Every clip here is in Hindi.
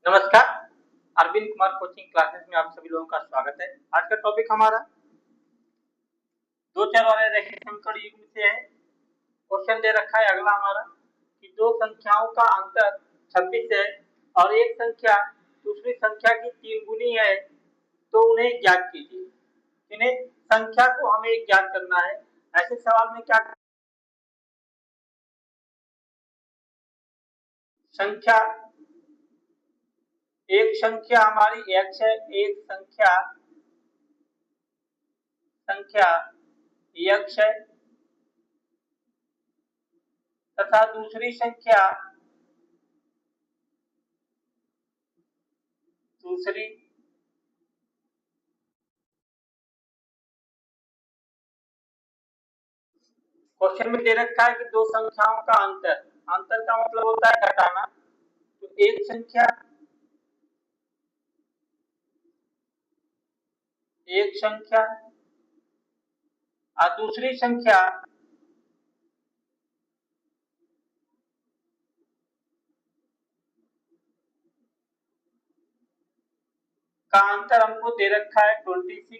नमस्कार। अरविंद कुमार कोचिंग क्लासेस में आप सभी लोगों का स्वागत है। आज का टॉपिक हमारा दो चर वाले रैखिक समीकरण युग्म से है। क्वेश्चन दे रखा है अगला हमारा कि दो संख्याओं का अंतर 26 है और एक संख्या दूसरी संख्या की 3 गुनी है, तो उन्हें ज्ञात कीजिए। इन्हें संख्या को हमें ज्ञात करना है। ऐसे सवाल में क्या संख्या एक संख्या हमारी x है, एक संख्या x है तथा दूसरी संख्या क्वेश्चन में दे रखा है कि दो संख्याओं का अंतर का मतलब होता है घटाना। तो एक संख्या और दूसरी संख्या का अंतर हमको दे रखा है 26।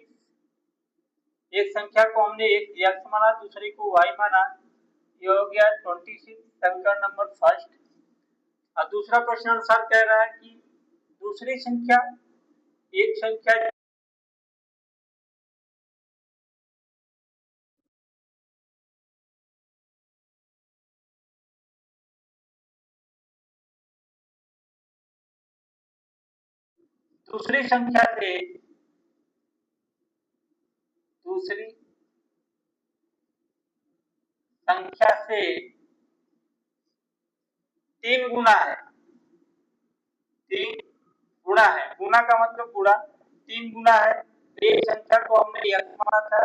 एक संख्या को हमने एक x माना, दूसरी को y माना, ये हो गया 26 समीकरण नंबर फर्स्ट। और दूसरा प्रश्न अनुसार कह रहा है कि दूसरी संख्या एक संख्या दूसरी संख्या से 3 गुना है। 3 गुना है, गुना का मतलब गुणा, 3 गुना है। एक संख्या को हमने x माना था,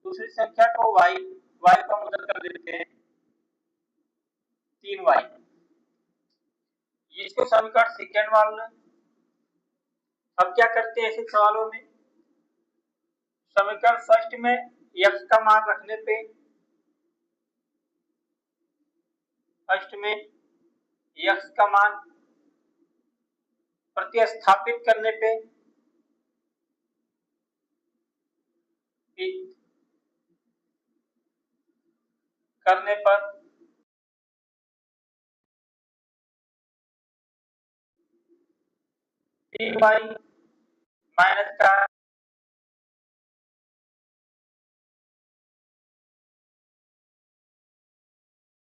दूसरी संख्या को y का मतलब कर देते हैं 3y। इसको समीकरण सेकेंड मान लो। अब क्या करते हैं ऐसे सवालों में, समीकरण फर्स्ट में x का मान रखने पे, फर्स्ट में x का मान प्रतिस्थापित करने पे पर 3y माइनस का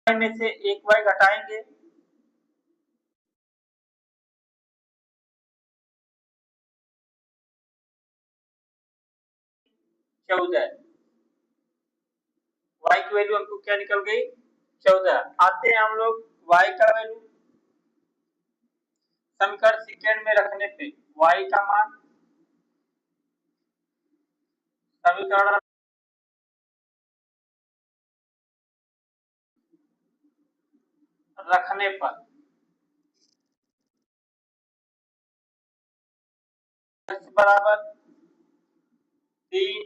में से 1y घटाएंगे, y की वैल्यू हमको क्या निकल गई 14। आते हैं हम लोग y का वैल्यू समीकरण सेकेंड में रखने पे, y का मान समीकरण रखने पर x बराबर 3,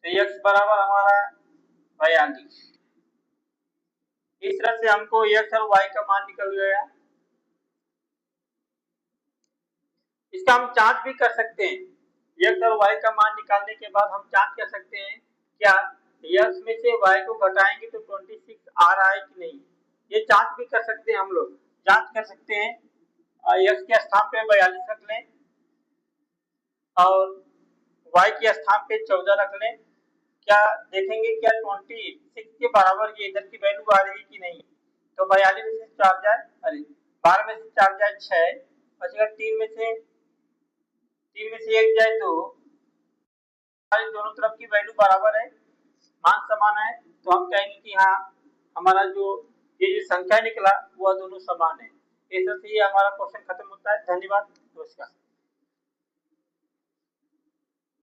तो x बराबर हमारा 42। इस तरह से हमको x और y का मान निकल गया। इसका हम जांच भी कर सकते हैं। x और y का मान निकालने के बाद हम जांच कर सकते हैं क्या x में से y को घटाएंगे तो 26 आ रहा है कि नहीं। ये जांच भी कर सकते हैं, हम लोग जांच कर सकते हैं। x के स्थान पे 42 रख लें और y के स्थान पे 14 रख लें। क्या देखेंगे क्या 26 के बराबर ये इधर की वैल्यू आ रही कि नहीं। तो 42 में से 4 जाए, अरे 12 में से 4 जाए 6, बचेगा 3 में से 1 जाए तो दोनों तरफ की वैल्यू बराबर है, मान समान है। तो हम कहेंगे कि हाँ हमारा जो ये संख्या निकला वह दोनों समान है। इस तरह से ये हमारा क्वेश्चन खत्म होता है। धन्यवाद, नमस्कार।